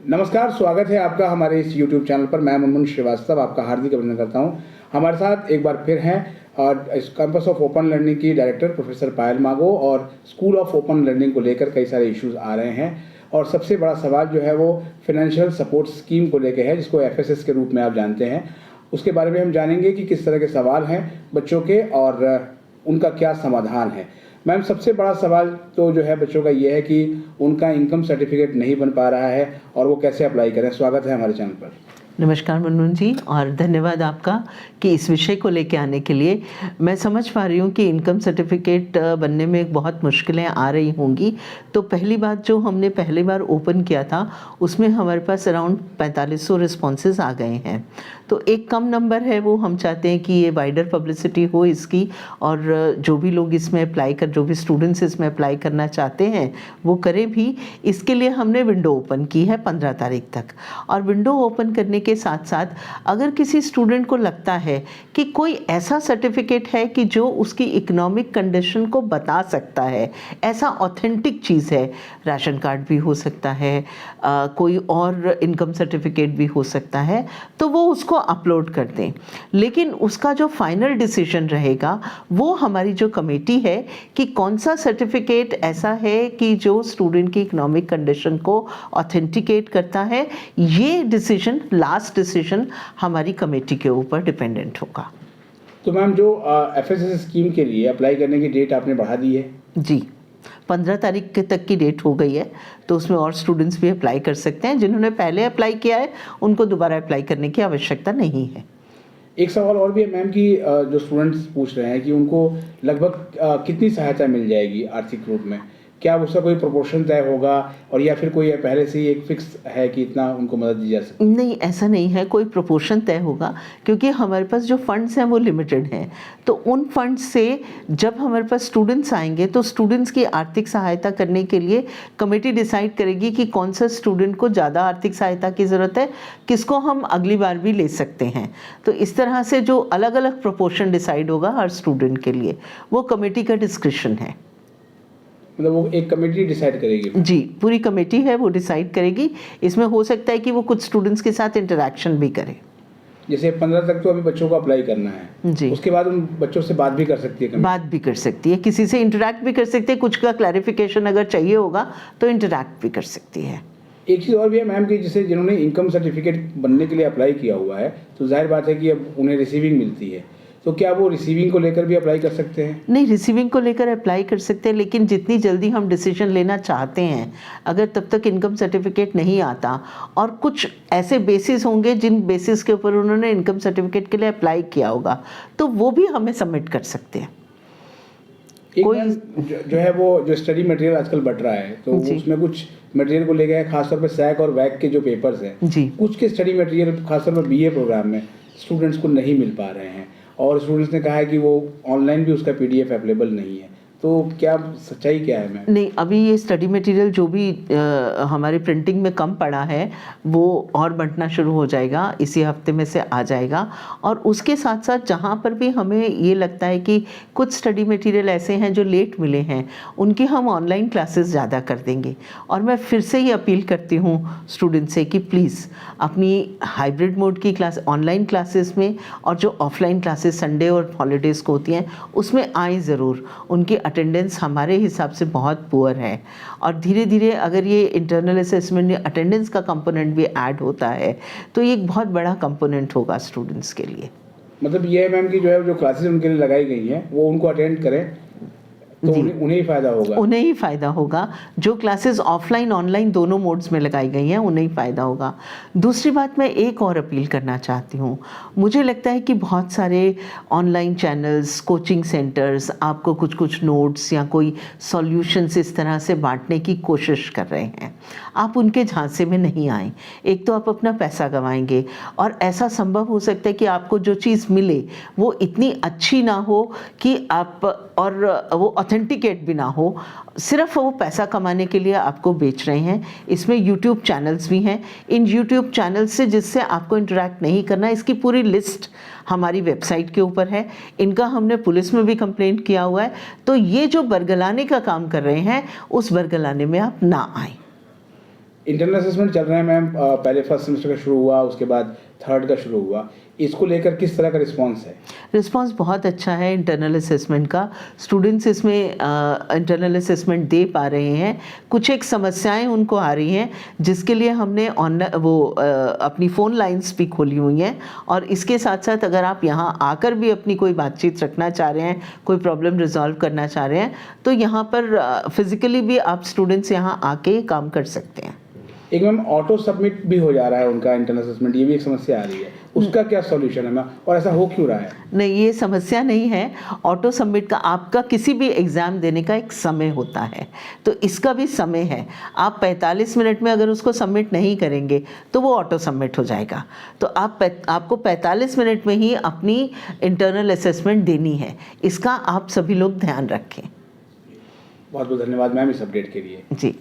नमस्कार, स्वागत है आपका हमारे इस YouTube चैनल पर। मैं मुनमुन श्रीवास्तव आपका हार्दिक अभिनंदन करता हूं। हमारे साथ एक बार फिर हैं इस कैंपस ऑफ ओपन लर्निंग की डायरेक्टर प्रोफेसर पायल मागो, और स्कूल ऑफ ओपन लर्निंग को लेकर कई सारे इश्यूज आ रहे हैं। और सबसे बड़ा सवाल जो है वो फाइनेंशियल सपोर्ट स्कीम को लेकर है, जिसको FSS के रूप में आप जानते हैं। उसके बारे में हम जानेंगे कि किस तरह के सवाल हैं बच्चों के और उनका क्या समाधान है। मैम, सबसे बड़ा सवाल तो जो है बच्चों का ये है कि उनका इनकम सर्टिफिकेट नहीं बन पा रहा है और वो कैसे अप्लाई करें। स्वागत है हमारे चैनल पर। नमस्कार मुनमुन जी, और धन्यवाद आपका कि इस विषय को लेके आने के लिए। मैं समझ पा रही हूँ कि इनकम सर्टिफिकेट बनने में बहुत मुश्किलें आ रही होंगी। तो पहली बात, जो हमने पहली बार ओपन किया था उसमें हमारे पास अराउंड 4500 रिस्पॉन्सेज आ गए हैं। तो एक कम नंबर है, वो हम चाहते हैं कि ये वाइडर पब्लिसिटी हो इसकी, और जो भी लोग इसमें अप्लाई कर जो भी स्टूडेंट्स इसमें अप्लाई करना चाहते हैं वो करें भी। इसके लिए हमने विंडो ओपन की है 15 तारीख तक। और विंडो ओपन करने के साथ साथ अगर किसी स्टूडेंट को लगता है कि कोई ऐसा सर्टिफिकेट है कि जो उसकी इकोनॉमिक कंडीशन को बता सकता है, ऐसा ऑथेंटिक चीज़ है, राशन कार्ड भी हो सकता है, कोई और इनकम सर्टिफिकेट भी हो सकता है, तो वो उसको अपलोड कर दें। लेकिन उसका जो फाइनल डिसीजन रहेगा वो हमारी जो कमेटी है कि कौन सा सर्टिफिकेट ऐसा है कि जो स्टूडेंट की इकोनॉमिक कंडीशन को ऑथेंटिकेट करता है, ये डिसीजन, लास्ट डिसीजन हमारी कमेटी के ऊपर डिपेंडेंट होगा। तो मैम, जो FSS स्कीम के लिए अप्लाई करने की डेट आपने बढ़ा दी है? जी, 15 तारीख तक की डेट हो गई है। तो उसमें और स्टूडेंट्स भी अप्लाई कर सकते हैं। जिन्होंने पहले अप्लाई किया है उनको दोबारा अप्लाई करने की आवश्यकता नहीं है। एक सवाल और भी है मैम कि जो स्टूडेंट्स पूछ रहे हैं कि उनको लगभग कितनी सहायता मिल जाएगी आर्थिक रूप में। क्या उसका कोई प्रोपोर्शन तय होगा, और या फिर कोई पहले से ही एक फिक्स है कि इतना उनको मदद दी जा सकती है? नहीं, ऐसा नहीं है, कोई प्रोपोर्शन तय होगा, क्योंकि हमारे पास जो फंड्स हैं वो लिमिटेड हैं। तो उन फंड्स से जब हमारे पास स्टूडेंट्स आएंगे तो स्टूडेंट्स की आर्थिक सहायता करने के लिए कमेटी डिसाइड करेगी कि कौन सा स्टूडेंट को ज़्यादा आर्थिक सहायता की ज़रूरत है, किसको हम अगली बार भी ले सकते हैं। तो इस तरह से जो अलग अलग प्रोपोर्शन डिसाइड होगा हर स्टूडेंट के लिए, वो कमेटी का डिस्क्रिप्शन है। मतलब वो एक कमेटी डिसाइड करेगी? जी, पूरी कमेटी है, वो डिसाइड करेगी। इसमें हो सकता है कि वो कुछ स्टूडेंट्स के साथ इंटरेक्शन भी करे। जैसे 15 तक तो अभी बच्चों को अप्लाई करना है जी, उसके बाद उन बच्चों से बात भी कर सकती है कमेटी? बात भी कर सकती है, किसी से इंटरेक्ट भी कर सकती है, कुछ का क्लैरिफिकेशन अगर चाहिए होगा तो इंटरेक्ट भी कर सकती है। एक चीज़ और भी है मैम कि जैसे जिन्होंने इनकम सर्टिफिकेट बनने के लिए अप्लाई किया हुआ है, तो जाहिर बात है कि अब उन्हें रिसीविंग मिलती है, तो क्या वो रिसीविंग को लेकर भी अप्लाई कर सकते हैं? नहीं, रिसीविंग को लेकर अप्लाई कर सकते हैं, लेकिन जितनी जल्दी हम डिसीजन लेना चाहते हैं, अगर तब तक इनकम सर्टिफिकेट नहीं आता, और कुछ ऐसे बेसिस होंगे जिन बेसिस के ऊपर उन्होंने इनकम सर्टिफिकेट के लिए अप्लाई किया होगा, तो वो भी हमें सबमिट कर सकते हैं। कोई जो है वो जो स्टडी मटेरियल आजकल बढ़ रहा है, तो उसमें कुछ मटेरियल को लेकर खासतौर पर सैक और वैक के जो पेपर्स हैं, कुछ के स्टडी मटेरियल खासतौर पर BA प्रोग्राम में स्टूडेंट्स को नहीं मिल पा रहे हैं, और स्टूडेंट्स ने कहा है कि वो ऑनलाइन भी उसका PDF अवेलेबल नहीं है। तो क्या सच्चाई क्या है मैम? नहीं, अभी ये स्टडी मटेरियल जो भी हमारे प्रिंटिंग में कम पड़ा है वो और बंटना शुरू हो जाएगा, इसी हफ्ते में से आ जाएगा। और उसके साथ साथ जहाँ पर भी हमें ये लगता है कि कुछ स्टडी मटेरियल ऐसे हैं जो लेट मिले हैं, उनकी हम ऑनलाइन क्लासेस ज़्यादा कर देंगे। और मैं फिर से ही अपील करती हूँ स्टूडेंट से कि प्लीज़ अपनी हाइब्रिड मोड की क्लास, ऑनलाइन क्लासेस में, और जो ऑफलाइन क्लासेस संडे और हॉलीडेज़ को होती हैं उसमें आएँ ज़रूर। उनकी अटेंडेंस हमारे हिसाब से बहुत पुअर है, और धीरे धीरे अगर ये इंटरनल असेसमेंट में अटेंडेंस का कंपोनेंट भी ऐड होता है तो ये एक बहुत बड़ा कंपोनेंट होगा स्टूडेंट्स के लिए। मतलब ये है मैम कि जो है जो क्लासेस उनके लिए लगाई गई हैं वो उनको अटेंड करें तो उन्हें ही फ़ायदा होगा? उन्हें ही फ़ायदा होगा। जो क्लासेस ऑफलाइन ऑनलाइन दोनों मोड्स में लगाई गई हैं उन्हें ही फ़ायदा होगा। दूसरी बात, मैं एक और अपील करना चाहती हूँ। मुझे लगता है कि बहुत सारे ऑनलाइन चैनल्स, कोचिंग सेंटर्स आपको कुछ कुछ नोट्स या कोई सॉल्यूशंस इस तरह से बांटने की कोशिश कर रहे हैं। आप उनके झांसे में नहीं आएँ। एक तो आप अपना पैसा गंवाएंगे, और ऐसा संभव हो सकता है कि आपको जो चीज़ मिले वो इतनी अच्छी ना हो कि आप, और वो ऑथेंटिकेट भी ना हो, सिर्फ वो पैसा कमाने के लिए आपको बेच रहे हैं। इसमें यूट्यूब चैनल्स भी हैं। इन यूट्यूब चैनल्स से जिससे आपको इंटरेक्ट नहीं करना, इसकी पूरी लिस्ट हमारी वेबसाइट के ऊपर है। इनका हमने पुलिस में भी कंप्लेंट किया हुआ है। तो ये जो बरगलाने का काम कर रहे हैं, उस बरगलाने में आप ना आएँ। इंटरनल असेसमेंट चल रहे हैं मैम, पहले फर्स्ट सेमेस्टर का शुरू हुआ, उसके बाद थर्ड का शुरू हुआ, इसको लेकर किस तरह का रिस्पांस है? रिस्पांस बहुत अच्छा है इंटरनल असेसमेंट का। स्टूडेंट्स इसमें इंटरनल असेसमेंट दे पा रहे हैं। कुछ एक समस्याएं उनको आ रही हैं जिसके लिए हमने अपनी फ़ोन लाइंस भी खोली हुई हैं, और इसके साथ साथ अगर आप यहाँ आकर भी अपनी कोई बातचीत रखना चाह रहे हैं, कोई प्रॉब्लम रिजॉल्व करना चाह रहे हैं, तो यहाँ पर फिज़िकली भी आप स्टूडेंट्स यहाँ आके काम कर सकते हैं। एक मैम ऑटो सबमिट भी हो जा रहा है उनका इंटरनल असेसमेंट, ये भी एक समस्या आ रही है, उसका क्या सॉल्यूशन है मैम, और ऐसा हो क्यों रहा है? नहीं, ये समस्या नहीं है। ऑटो सबमिट का आपका किसी भी एग्ज़ाम देने का एक समय होता है, तो इसका भी समय है। आप 45 मिनट में अगर उसको सबमिट नहीं करेंगे तो वो ऑटो सबमिट हो जाएगा। तो आपको 45 मिनट में ही अपनी इंटरनल असेसमेंट देनी है, इसका आप सभी लोग ध्यान रखें। बहुत बहुत धन्यवाद मैम इस अपडेट के लिए। जी।